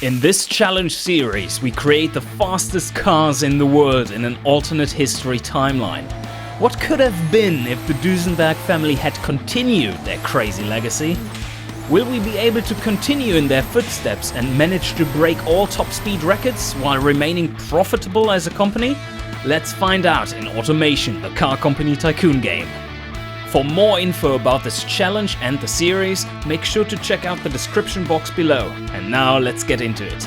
In this challenge series, we create the fastest cars in the world in an alternate history timeline. What could have been if the Duesenberg family had continued their crazy legacy? Will we be able to continue in their footsteps and manage to break all top speed records while remaining profitable as a company? Let's find out in Automation, the Car Company Tycoon game. For more info about this challenge and the series, make sure to check out the description box below. And now let's get into it.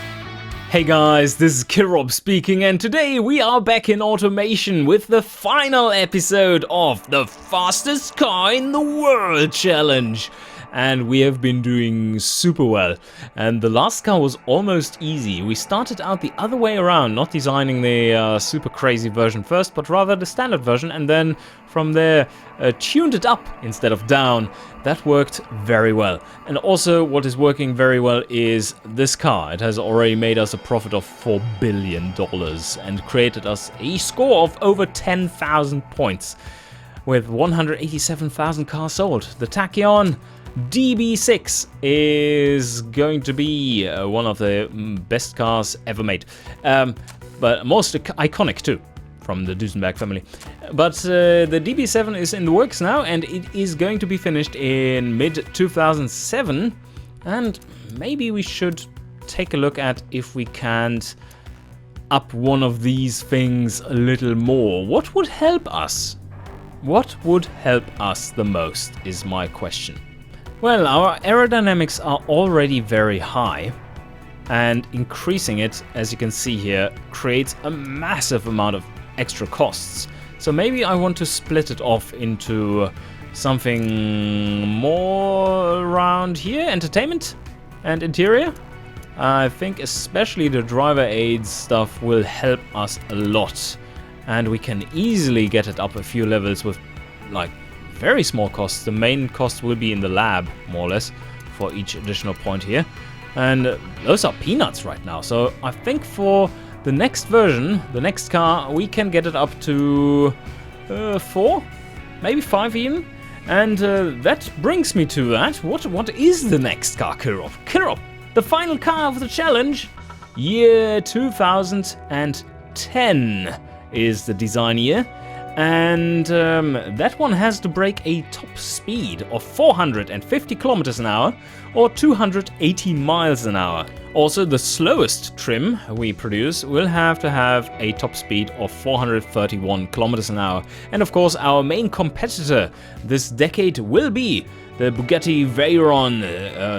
Hey guys, this is Kirob speaking, and today we are back in Automation with the final episode of the Fastest Car in the World challenge. And we have been doing super well. And the last car was almost easy. We started out the other way around, not designing the super crazy version first, but rather the standard version, and then from there tuned it up instead of down. That worked very well. And also what is working very well is this car. It has already made us a profit of $4 billion and created us a score of over 10,000 points with 187,000 cars sold. The Tachyon DB6 is going to be one of the best cars ever made, but most iconic too, from the Duesenberg family. But the DB7 is in the works now, and it is going to be finished in mid-2007, and maybe we should take a look at if we can't up one of these things a little more. What would help us? What would help us the most is my question. Well, our aerodynamics are already very high, and increasing it, as you can see here, creates a massive amount of extra costs. So maybe I want to split it off into something more around here, entertainment and interior. I think especially the driver aids stuff will help us a lot, and we can easily get it up a few levels with like very small costs. The main cost will be in the lab, more or less, for each additional point here. And those are peanuts right now. So I think for the next version, the next car, we can get it up to 4, maybe 5 even. And that brings me to that. What is the next car, Kirob? Kirob, the final car of the challenge. Year 2010 is the design year. And that one has to break a top speed of 450 kilometers an hour or 280 miles an hour. Also, the slowest trim we produce will have to have a top speed of 431 kilometers an hour. And of course, our main competitor this decade will be the Bugatti Veyron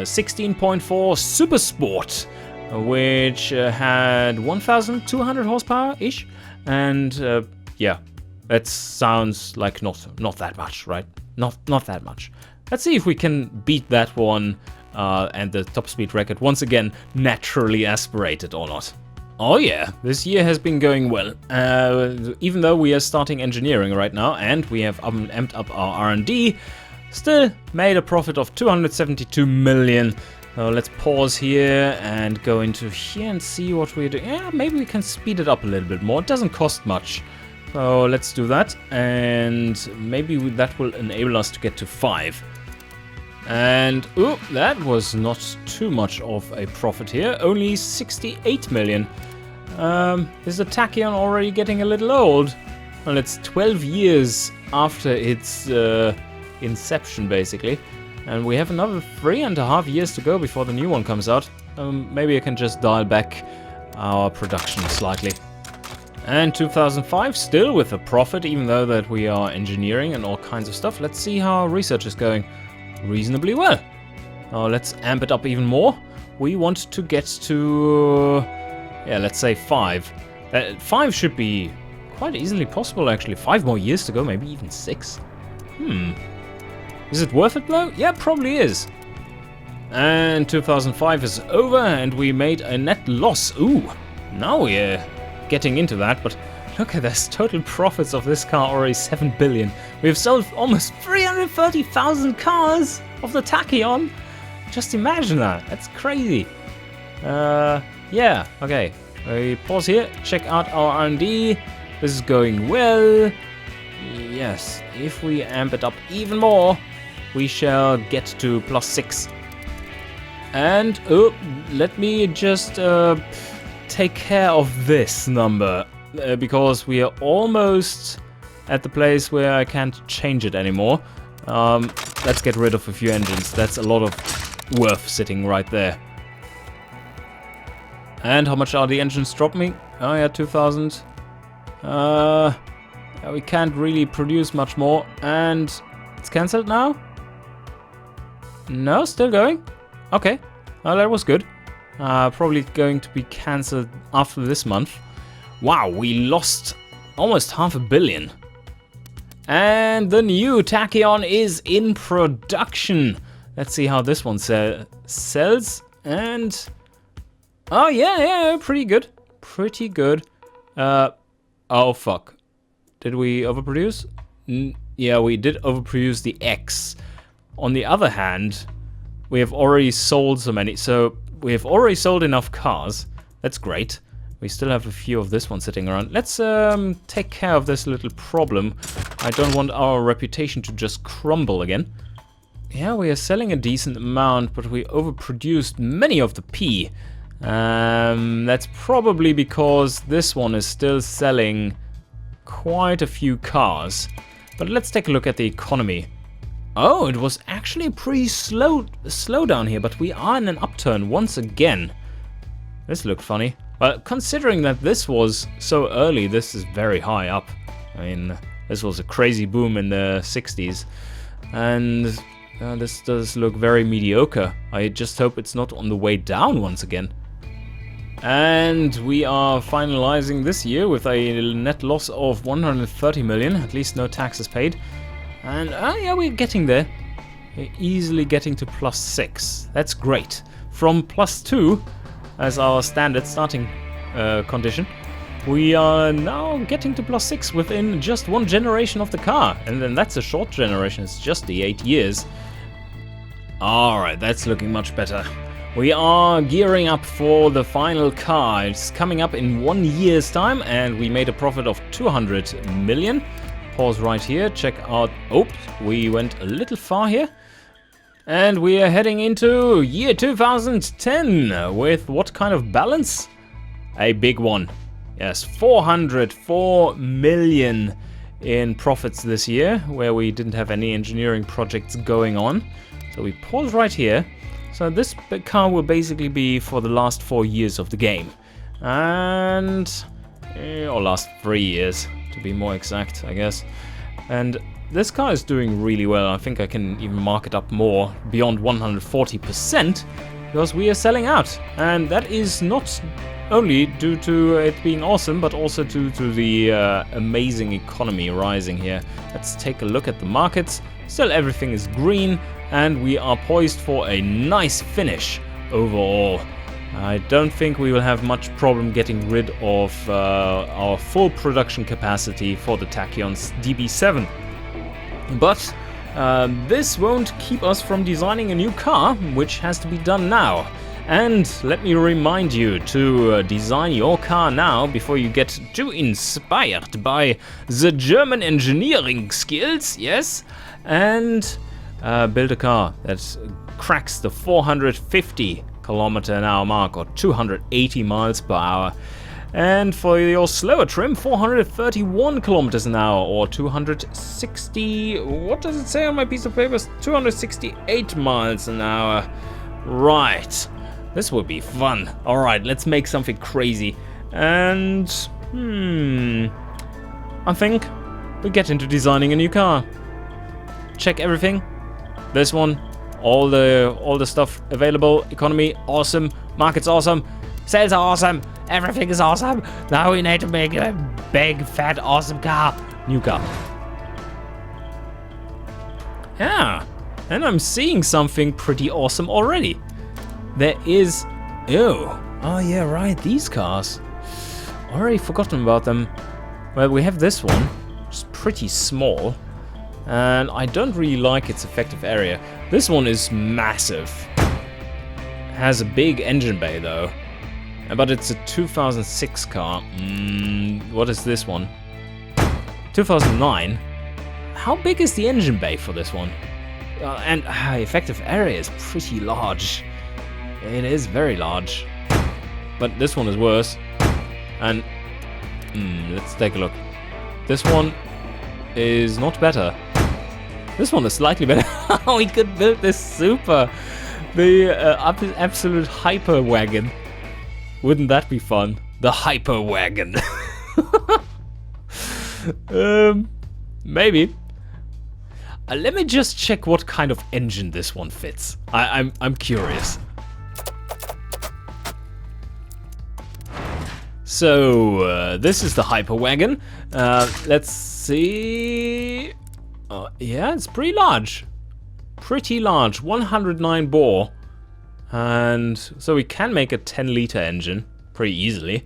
16.4 Super Sport, which had 1,200 horsepower-ish. And yeah. That sounds like not that much, right? Not that much. Let's see if we can beat that one and the top speed record once again naturally aspirated or not. Oh yeah, this year has been going well. Even though we are starting engineering right now and we have amped up our R&D, still made a profit of 272 million. So let's pause here and go into here and see what we're doing. Yeah, maybe we can speed it up a little bit more. It doesn't cost much. So let's do that, and maybe that will enable us to get to 5. And ooh, that was not too much of a profit here, only 68 million. Is the Tachyon already getting a little old? Well, it's 12 years after its inception, basically. And we have another 3.5 years to go before the new one comes out. Maybe I can just dial back our production slightly. And 2005 still with a profit, even though that we are engineering and all kinds of stuff. Let's see how our research is going. Reasonably well. Now let's amp it up even more. We want to get to, yeah, let's say 5. 5 should be quite easily possible, actually. 5 more years to go, maybe even 6. Is it worth it though? Yeah, probably is. And 2005 is over, and we made a net loss. Ooh, now we're getting into that, but look at this, total profits of this car already 7 billion. We've sold almost 330,000 cars of the Tachyon. Just imagine that, that's crazy. Yeah, okay, we pause here, check out our R&D. This is going well. Yes, if we amp it up even more, we shall get to +6. And let me just take care of this number, because we are almost at the place where I can't change it anymore. Let's get rid of a few engines. That's a lot of worth sitting right there. And how much are the engines dropping me? Oh yeah, 2,000. We can't really produce much more. And it's cancelled now? No, still going? Okay, well, that was good. Probably going to be cancelled after this month. Wow, we lost almost 500 million. And the new Tachyon is in production. Let's see how this one sells. And oh yeah, pretty good. Pretty good. Oh fuck. Did we overproduce? Yeah, we did overproduce the X. On the other hand, we have already sold so many. So we have already sold enough cars. That's great. We still have a few of this one sitting around. Let's take care of this little problem. I don't want our reputation to just crumble again. Yeah, we are selling a decent amount, but we overproduced many of the P. That's probably because this one is still selling quite a few cars. But let's take a look at the economy. Oh, it was actually pretty slow down here, but we are in an upturn once again. This looked funny. Well, considering that this was so early, this is very high up. I mean, this was a crazy boom in the 60s. And this does look very mediocre. I just hope it's not on the way down once again. And we are finalizing this year with a net loss of 130 million, at least no taxes paid. And yeah, we're getting there. We're easily getting to +6. That's great. From +2 as our standard starting condition, we are now getting to +6 within just one generation of the car. And then that's a short generation, it's just the 8 years. Alright, that's looking much better. We are gearing up for the final car. It's coming up in 1 year's time, and we made a profit of 200 million. Pause right here, check out... Oh, we went a little far here. And we are heading into year 2010 with what kind of balance? A big one. Yes, 404 million in profits this year, where we didn't have any engineering projects going on. So we pause right here. So this car will basically be for the last 4 years of the game. And... or last 3 years, to be more exact, I guess. And this car is doing really well. I think I can even mark it up more, beyond 140%, because we are selling out. And that is not only due to it being awesome, but also due to the amazing economy rising here. Let's take a look at the markets. Still everything is green, and we are poised for a nice finish overall. I don't think we will have much problem getting rid of our full production capacity for the Tachyon's DB7. But this won't keep us from designing a new car, which has to be done now. And let me remind you to design your car now before you get too inspired by the German engineering skills, yes? And build a car that cracks the 450 km/h mark, or 280 miles per hour. And for your slower trim, 431 km/h, or 260... what does it say on my piece of paper? 268 miles an hour. Right. This will be fun. Alright, let's make something crazy. And... I think we get into designing a new car. Check everything. This one. All the stuff available. Economy, awesome. Market's awesome. Sales are awesome. Everything is awesome. Now we need to make a big, fat, awesome car. New car. Yeah. And I'm seeing something pretty awesome already. There is... Oh yeah, right. These cars. Already forgotten about them. Well, we have this one. It's pretty small. And I don't really like its effective area. This one is massive. Has a big engine bay though. But it's a 2006 car. What is this one? 2009? How big is the engine bay for this one? And effective area is pretty large. It is very large. But this one is worse. And let's take a look. This one is not better. This one is slightly better. We could build this super. The absolute hyper wagon. Wouldn't that be fun? The hyper wagon. Maybe. Let me just check what kind of engine this one fits. I'm curious. So this is the hyper wagon. Let's see. Yeah, it's pretty large. Pretty large. 109 bore. And so we can make a 10-liter engine pretty easily.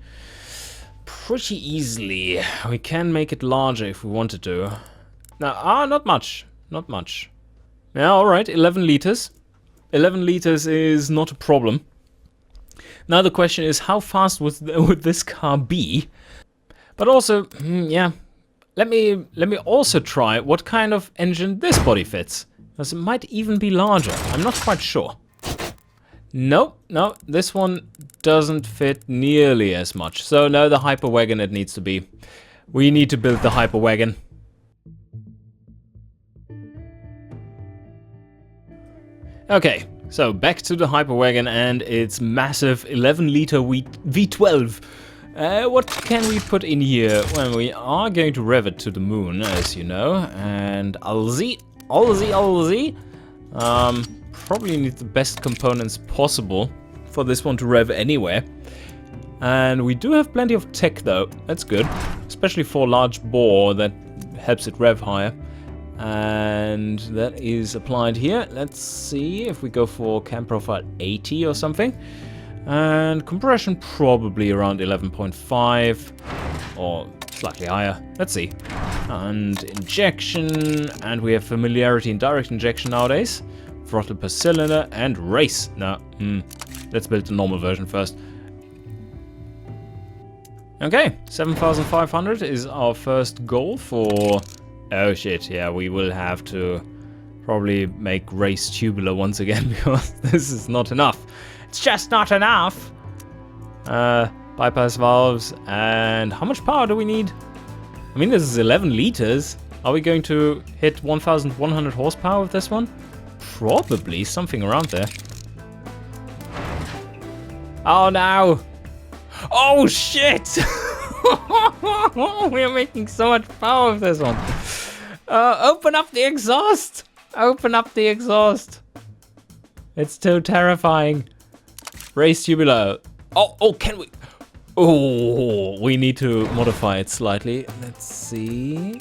Pretty easily. We can make it larger if we wanted to. Now, not much. Not much. Yeah, alright, 11 liters. 11 liters is not a problem. Now the question is, how fast would this car be? But also, yeah, let me also try what kind of engine this body fits. Because it might even be larger. I'm not quite sure. No, this one doesn't fit nearly as much. So no, the hyper wagon it needs to be. We need to build the hyper wagon. Okay, so back to the hyper wagon and its massive 11-liter V12. What can we put in here? Well, we are going to rev it to the moon, as you know. And Alzi. Probably need the best components possible for this one to rev anywhere. And we do have plenty of tech though, that's good. Especially for large bore, that helps it rev higher. And that is applied here. Let's see if we go for cam profile 80 or something. And compression probably around 11.5 or slightly higher. Let's see. And injection, and we have familiarity in direct injection nowadays. Throttle per cylinder and race. Now, let's build the normal version first. Okay, 7,500 is our first goal for... Oh shit, yeah, we will have to probably make race tubular once again because this is not enough. It's just not enough. Bypass valves, and how much power do we need? I mean, this is 11 liters. Are we going to hit 1,100 horsepower with this one? Probably, something around there. Oh no! Oh shit! We are making so much power with this one. Open up the exhaust! Open up the exhaust! It's too terrifying. Race tubular. Oh, can we? Oh, we need to modify it slightly. Let's see.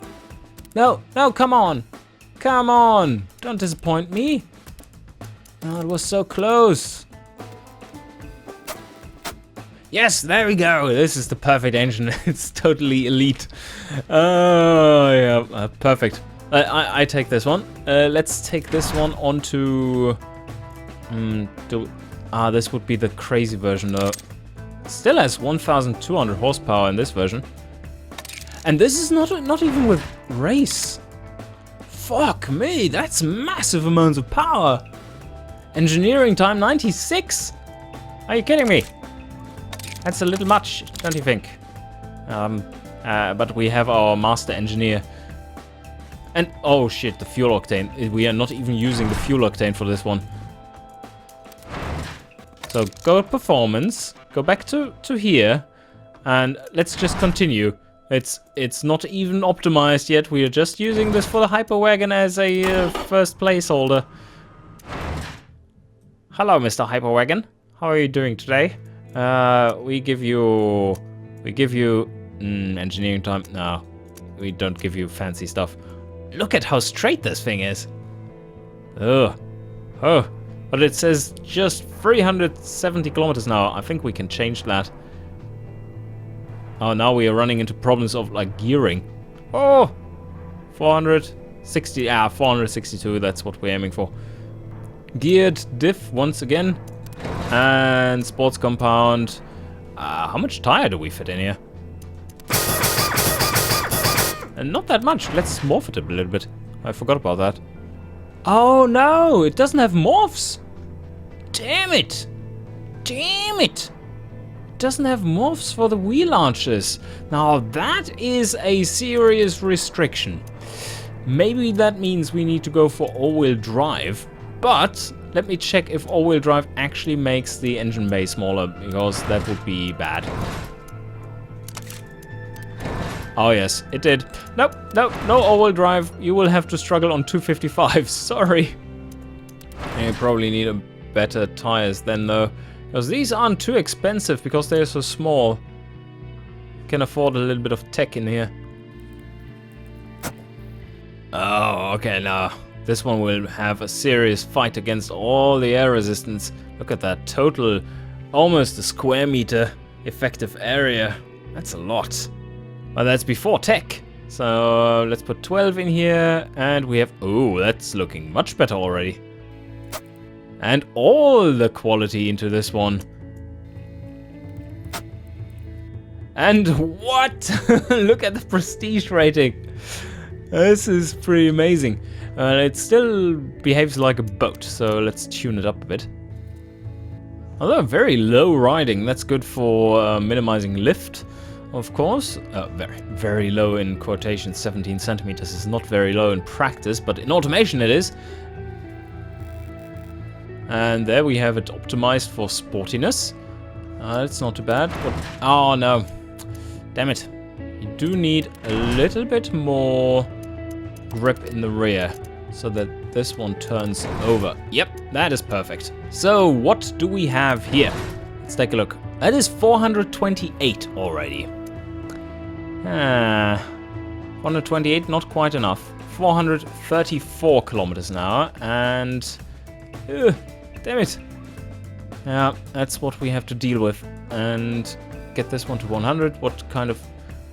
No, come on. Come on. Don't disappoint me. Oh, it was so close. Yes, there we go. This is the perfect engine. It's totally elite. Oh, yeah, perfect. I take this one. Let's take this one onto... this would be the crazy version though. Still has 1,200 horsepower in this version. And this is not even with race. Fuck me, that's massive amounts of power. Engineering time 96. Are you kidding me? That's a little much, don't you think? But we have our master engineer. And, oh shit, the fuel octane. We are not even using the fuel octane for this one. So, go performance, go back to here, and let's just continue. It's not even optimized yet, we are just using this for the hyper wagon as a first placeholder. Hello, Mr. Hyper Wagon. How are you doing today? We give you engineering time. No, we don't give you fancy stuff. Look at how straight this thing is. Oh, but it says just 370 kilometers now. I think we can change that. Oh, now we are running into problems of like gearing. Oh, 460. 462. That's what we're aiming for. Geared diff once again. And sports compound. How much tire do we fit in here? And not that much. Let's morph it a little bit. I forgot about that. Oh no, it doesn't have morphs. Damn it. Damn it! Doesn't have morphs for the wheel arches. Now that is a serious restriction. Maybe that means we need to go for all-wheel drive, but let me check if all-wheel drive actually makes the engine bay smaller, because that would be bad. Oh yes, it did. Nope, no all-wheel drive. You will have to struggle on 255, sorry. You probably need a better tires then though. Because these aren't too expensive because they're so small. Can afford a little bit of tech in here. Oh, okay, now this one will have a serious fight against all the air resistance. Look at that, total, almost a square meter effective area. That's a lot. Well, that's before tech. So let's put 12 in here, and we have, oh, that's looking much better already. And all the quality into this one. And what? Look at the prestige rating. This is pretty amazing. It still behaves like a boat, so let's tune it up a bit. Although very low riding, that's good for minimizing lift, of course. Very, very low in quotation. 17 centimeters is not very low in practice, but in automation it is. And there we have it optimized for sportiness. That's not too bad. But, oh no. Damn it. You do need a little bit more grip in the rear so that this one turns over. Yep, that is perfect. So what do we have here? Let's take a look. That is 428 already. 428, not quite enough. 434 kilometers an hour and... damn it. Yeah, that's what we have to deal with. And get this one to 100. What kind of...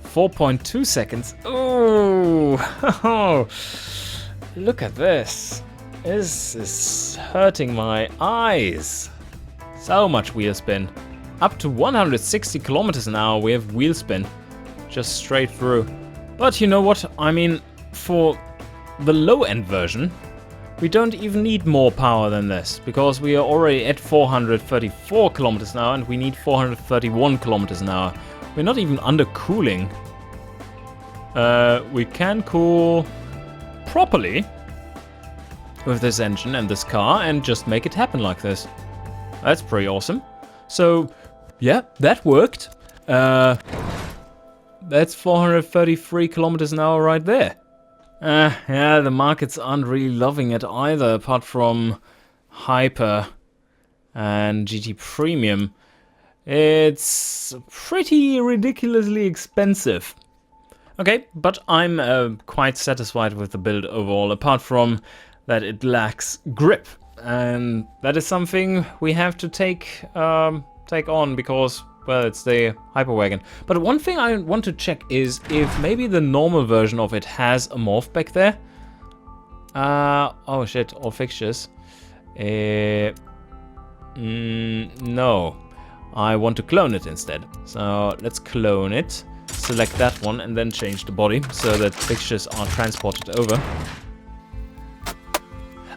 4.2 seconds. Oh, look at this. This is hurting my eyes. So much wheel spin. Up to 160 kilometers an hour we have wheel spin. Just straight through. But you know what? I mean, for the low-end version, we don't even need more power than this, because we are already at 434 kilometers an hour and we need 431 kilometers an hour. We're not even undercooling. We can cool properly with this engine and this car and just make it happen like this. That's pretty awesome. So, yeah, that worked. That's 433 kilometers an hour right there. Yeah, the markets aren't really loving it either, apart from Hyper and GT Premium. It's pretty ridiculously expensive. Okay, but I'm quite satisfied with the build overall, apart from that it lacks grip. And that is something we have to take on because, well, it's the Hyper Wagon. But one thing I want to check is if maybe the normal version of it has a morph back there. Oh shit, all fixtures. No. I want to clone it instead. So let's clone it. Select that one and then change the body so that fixtures are transported over.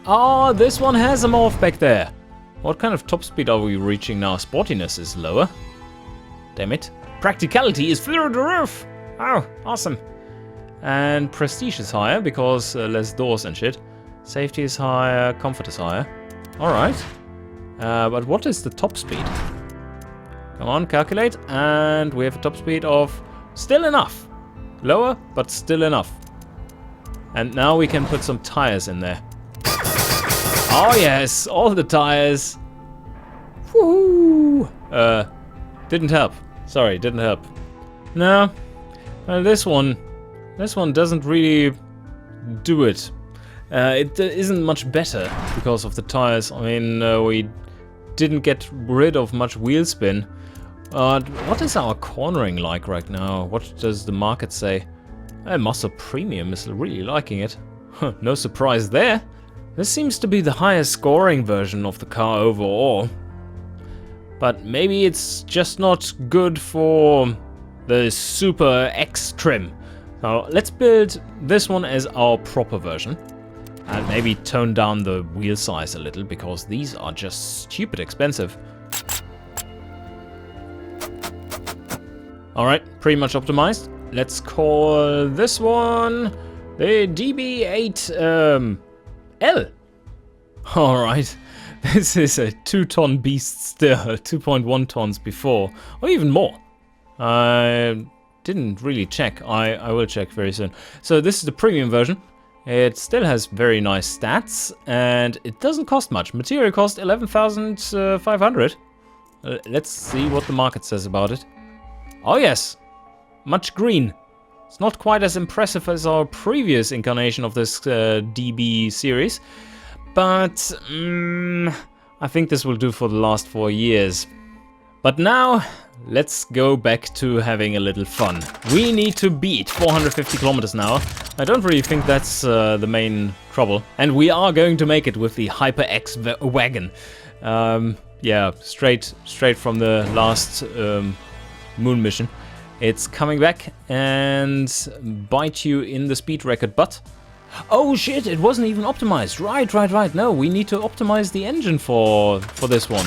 Oh, this one has a morph back there. What kind of top speed are we reaching now? Sportiness is lower. Damn it. Practicality is through the roof. Oh, awesome. And prestige is higher because less doors and shit. Safety is higher, comfort is higher. Alright. But what is the top speed? Come on, calculate. And we have a top speed of still enough. Lower, but still enough. And now we can put some tires in there. Oh yes, all the tires. Woohoo! Didn't help. Sorry, didn't help. No, this one doesn't really do it. It isn't much better because of the tires. I mean, we didn't get rid of much wheel spin. What is our cornering like right now? What does the market say? Master Premium is really liking it. No surprise there. This seems to be the highest scoring version of the car overall. But maybe it's just not good for the Super X trim. So let's build this one as our proper version. And maybe tone down the wheel size a little, because these are just stupid expensive. Alright, pretty much optimized. Let's call this one the DB8 L. Alright, this is a 2-ton beast still, 2.1 tons before, or even more. I didn't really check, I will check very soon. So this is the premium version. It still has very nice stats, and it doesn't cost much. Material cost 11,500. Let's see what the market says about it. Oh yes, much green. It's not quite as impressive as our previous incarnation of this DB series, but I think this will do for the last 4 years. But now, let's go back to having a little fun. We need to beat 450 kilometers an hour. I don't really think that's the main trouble. And we are going to make it with the Hyper X wagon. Yeah, straight from the last moon mission. It's coming back and bite you in the speed record butt. Oh shit, it wasn't even optimized. Right. No, we need to optimize the engine for this one.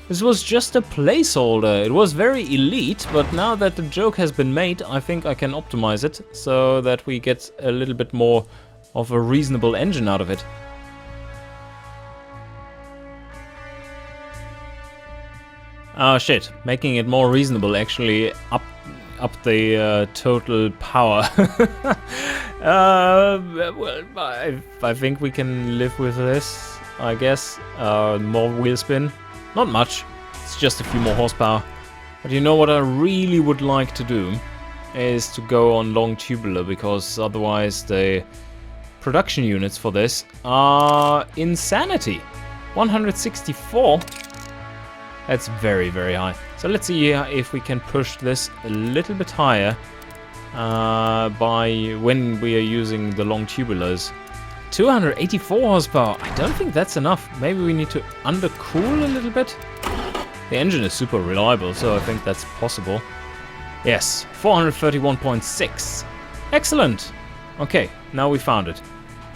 This was just a placeholder. It was very elite, but now that the joke has been made, I think I can optimize it so that we get a little bit more of a reasonable engine out of it. Oh shit, making it more reasonable actually up the total power. Well, I think we can live with this, I guess. More wheel spin. Not much, it's just a few more horsepower. But you know what I really would like to do is to go on long tubular, because otherwise the production units for this are insanity. 164. That's very, very high. So let's see if we can push this a little bit higher by when we are using the long tubulars. 284 horsepower. I don't think that's enough. Maybe we need to undercool a little bit. The engine is super reliable, so I think that's possible. Yes, 431.6. Excellent. Okay, now we found it.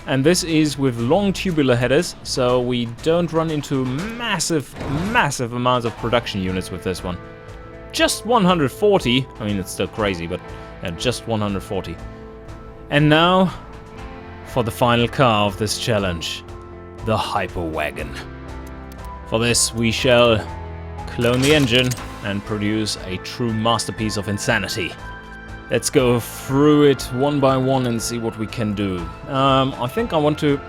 And this is with long tubular headers, so we don't run into massive amounts of production units with this one. Just 140. I mean, it's still crazy, but yeah, just 140. And now for the final car of this challenge, the Hyper Wagon. For this, we shall clone the engine and produce a true masterpiece of insanity. Let's go through it one by one and see what we can do. I think I want to...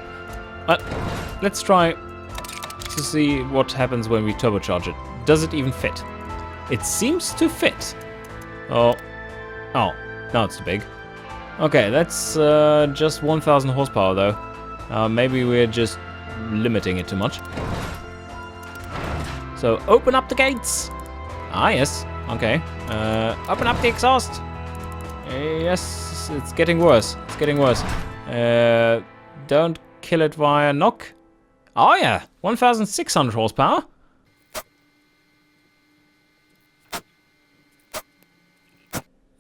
let's try to see what happens when we turbocharge it. Does it even fit? It seems to fit. Oh, now it's too big. Okay, that's just 1,000 horsepower though. Maybe we're just limiting it too much. So open up the gates. Ah, yes. Okay. Open up the exhaust. Yes, it's getting worse. It's getting worse. Don't kill it via knock. Oh yeah, 1,600 horsepower.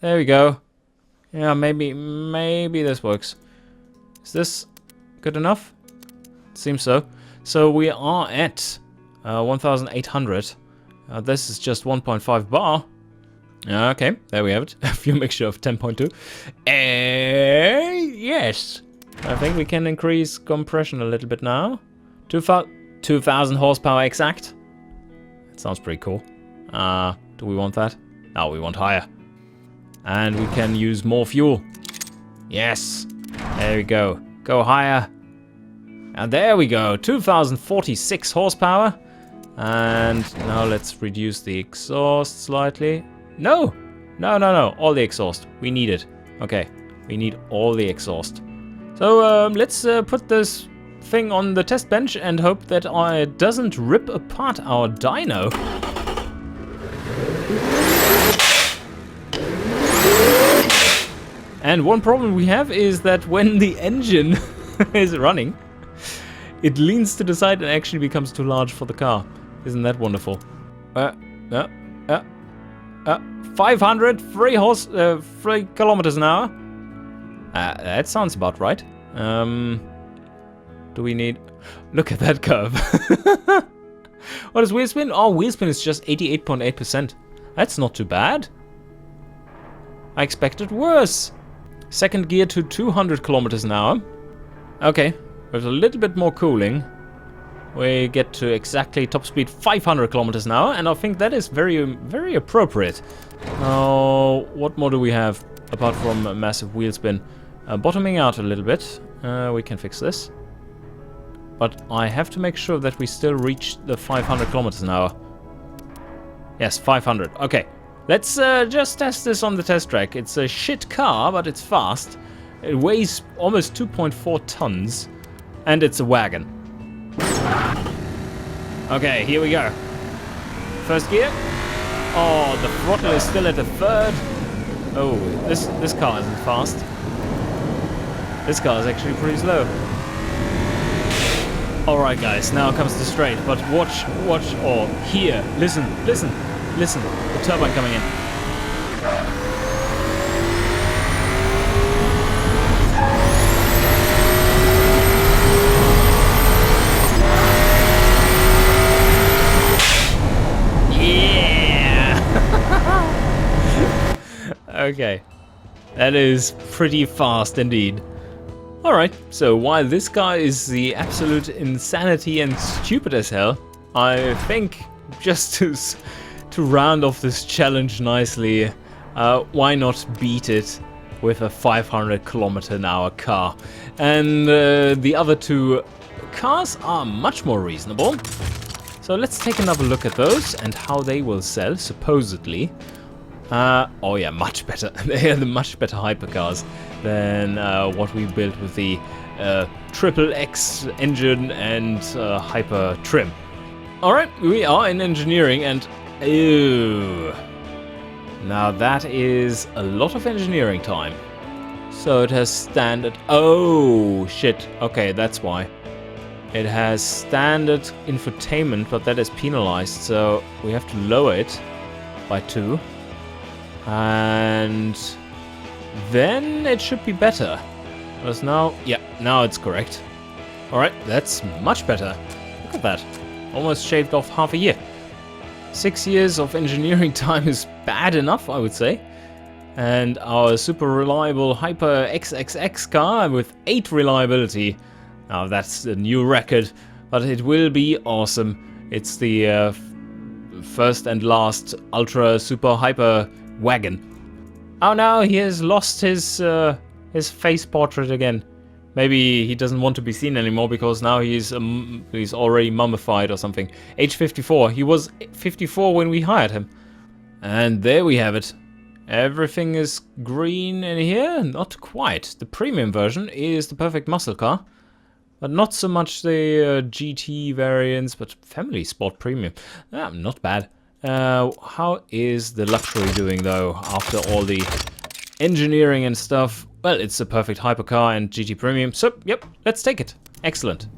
There we go. Yeah, maybe this works. Is this good enough? Seems so. So we are at 1,800. This is just 1.5 bar. Okay, there we have it. A fuel mixture of 10.2. Yes. I think we can increase compression a little bit now. 2,000 horsepower exact. That sounds pretty cool. Do we want that? No, we want higher. And we can use more fuel. Yes. There we go. Go higher. And there we go. 2,046 horsepower. And now let's reduce the exhaust slightly. No. All the exhaust. We need it. Okay. We need all the exhaust. So let's put this thing on the test bench and hope that it doesn't rip apart our dyno. And one problem we have is that when the engine is running, it leans to the side and actually becomes too large for the car. Isn't that wonderful? 503 kilometers an hour. That sounds about right. Do we need... Look at that curve. What is wheel spin? Oh, wheel spin is just 88.8%. That's not too bad. I expected worse. Second gear to 200 kilometers an hour. Okay, with a little bit more cooling, we get to exactly top speed 500 kilometers an hour, and I think that is very, very appropriate. Now, what more do we have apart from a massive wheel spin? Bottoming out a little bit. We can fix this. But I have to make sure that we still reach the 500 kilometers an hour. Yes, 500. Okay, let's just test this on the test track. It's a shit car, but it's fast. It weighs almost 2.4 tons, and it's a wagon. Okay, here we go. First gear. Oh, the throttle is still at a third. Oh, this car isn't fast. This car is actually pretty slow. Alright guys, now comes the straight, but watch, oh, here, listen, the turbine coming in. Yeah! Okay, that is pretty fast indeed. Alright, so while this guy is the absolute insanity and stupid as hell, I think just to round off this challenge nicely, why not beat it with a 500 kilometer an hour car? And the other two cars are much more reasonable. So let's take another look at those and how they will sell, supposedly. Oh yeah, much better. They are the much better hypercars than what we built with the XXX engine and hyper trim. Alright, we are in engineering and... Ew. Now that is a lot of engineering time. So it has standard... Oh, shit. Okay, that's why. It has standard infotainment, but that is penalized, so we have to lower it by 2. And then it should be better. Because now, yeah, now it's correct. Alright, that's much better. Look at that. Almost shaved off half a year. 6 years of engineering time is bad enough, I would say. And our super reliable Hyper XXX car with 8 reliability. Now that's a new record, but it will be awesome. It's the first and last ultra super hyper wagon. Oh no, he has lost his face portrait again. Maybe he doesn't want to be seen anymore because now he's already mummified or something. Age 54. He was 54 when we hired him. And there we have it. Everything is green in here? Not quite. The premium version is the perfect muscle car. But not so much the GT variants, but family sport premium. Not bad. How is the luxury doing though, after all the engineering and stuff? Well, it's a perfect hypercar and GT premium, so yep, let's take it. Excellent.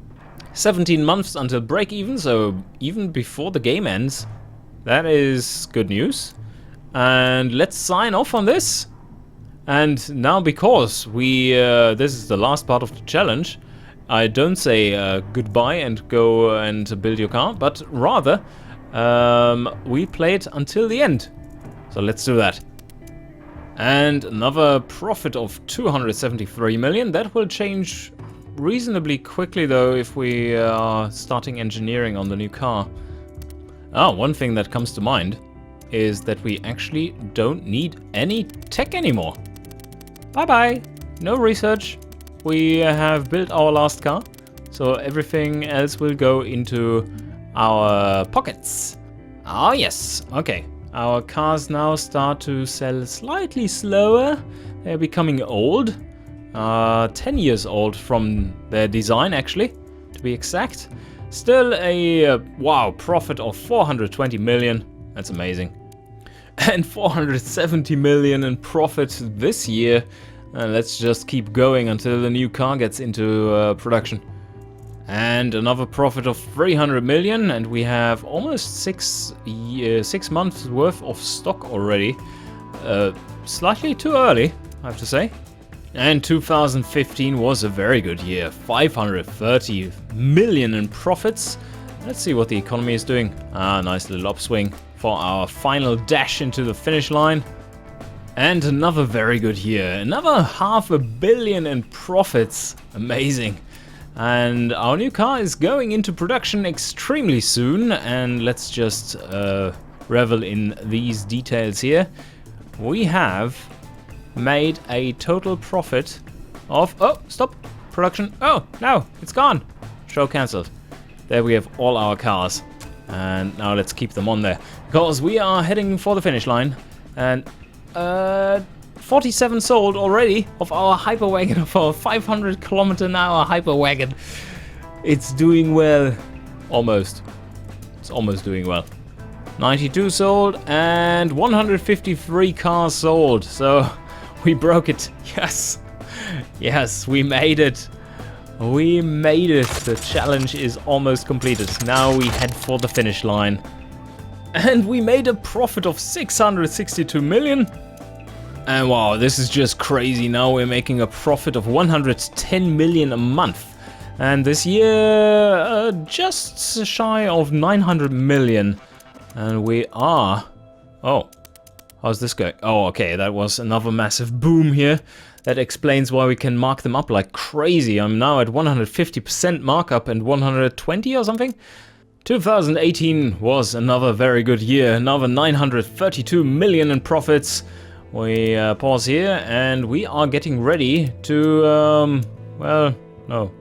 17 months until break even, so even before the game ends. That is good news. And let's sign off on this. And now, because we this is the last part of the challenge, I don't say goodbye and go and build your car, but rather we play it until the end. So let's do that. And another profit of 273 million. That will change reasonably quickly though if we are starting engineering on the new car. One thing that comes to mind is that we actually don't need any tech anymore. Bye bye. No research. We have built our last car, so everything else will go into our pockets. Oh yes, okay. Our cars now start to sell slightly slower. They're becoming old. 10 years old from their design, actually, to be exact. Still a, wow, profit of 420 million. That's amazing. And 470 million in profit this year. Let's just keep going until the new car gets into production. And another profit of 300 million, and we have almost 6 months worth of stock already. Slightly too early, I have to say. And 2015 was a very good year. 530 million in profits. Let's see what the economy is doing. Nice little upswing for our final dash into the finish line. And another very good year. Another $500 million in profits. Amazing. And our new car is going into production extremely soon. And let's just revel in these details here. We have made a total profit of... Oh, stop. Production. Oh, no, it's gone. Show cancelled. There we have all our cars. And now let's keep them on there. Because we are heading for the finish line. And 47 sold already of our hyperwagon, of our 500 km/h hyperwagon. It's doing well. Almost. It's almost doing well. 92 sold and 153 cars sold. So we broke it. Yes. Yes, we made it. We made it. The challenge is almost completed. Now we head for the finish line. And we made a profit of 662 million. And wow, this is just crazy. Now we're making a profit of 110 million a month. And this year, just shy of 900 million. And we are... Oh, how's this going? Oh, okay, that was another massive boom here. That explains why we can mark them up like crazy. I'm now at 150% markup and 120 or something. 2018 was another very good year. Another 932 million in profits. We pause here and we are getting ready to, well, no,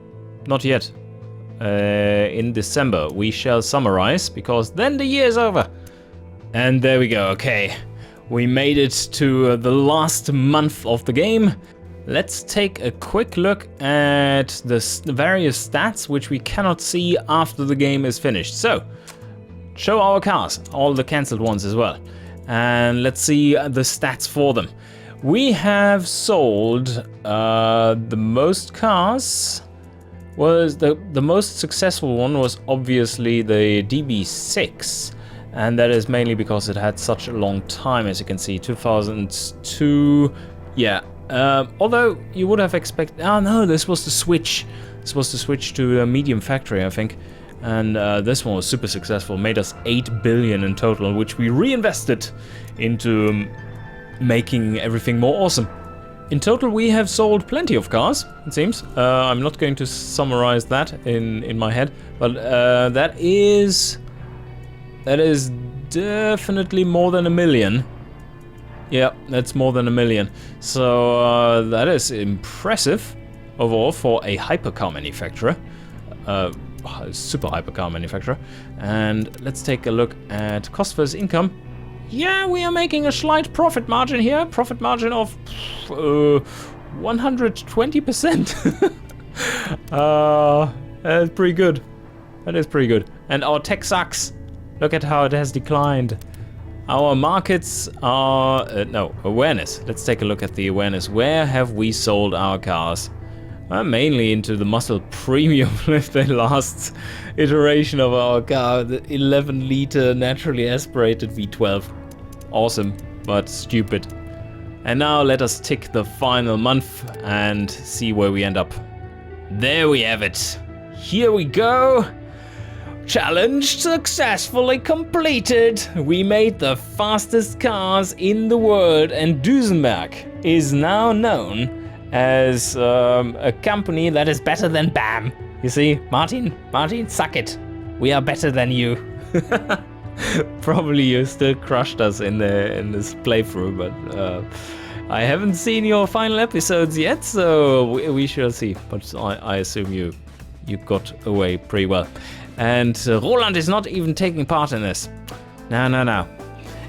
not yet. In December we shall summarize because then the year is over. And there we go, okay. We made it to the last month of the game. Let's take a quick look at the various stats which we cannot see after the game is finished. So, show our cars, all the cancelled ones as well. And let's see the stats for them. We have sold the most cars. Was the most successful one was obviously the DB6, and that is mainly because it had such a long time, as you can see, 2002. Yeah. Although you would have expected. Oh no, this was the switch. This was the switch to a medium factory, I think. And this one was super successful, made us 8 billion in total, which we reinvested into making everything more awesome. In total, we have sold plenty of cars, it seems. I'm not going to summarize that in my head, but that is definitely more than 1 million. Yeah, that's more than 1 million. So that is impressive overall for a hypercar manufacturer. Super hypercar manufacturer. And let's take a look at cost versus income. Yeah, we are making a slight profit margin here. Profit margin of 120%. That's pretty good. That is pretty good. And our tech sucks. Look at how it has declined. Our markets are... no, awareness. Let's take a look at the awareness. Where have we sold our cars? Mainly into the Muscle Premium with the last iteration of our car, the 11-liter naturally aspirated V12. Awesome, but stupid. And now let us tick the final month and see where we end up. There we have it. Here we go. Challenge successfully completed. We made the fastest cars in the world, and Duesenberg is now known as a company that is better than BAM. You see, Martin, suck it. We are better than you. Probably you still crushed us in this playthrough, but I haven't seen your final episodes yet, so we shall see. But I assume you got away pretty well. And Roland is not even taking part in this. No.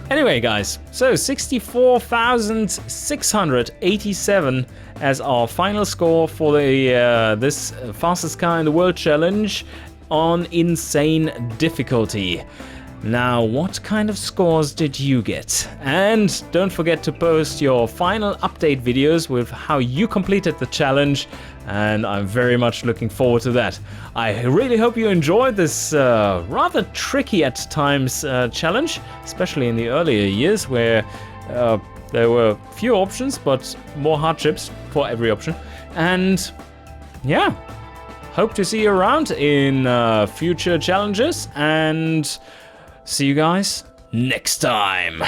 Anyway, guys, so 64,687 as our final score for the this fastest car in the world challenge on insane difficulty. Now, what kind of scores did you get? And don't forget to post your final update videos with how you completed the challenge, and I'm very much looking forward to that. I really hope you enjoyed this rather tricky at times challenge, especially in the earlier years where there were few options but more hardships for every option. And yeah, hope to see you around in future challenges, and see you guys next time.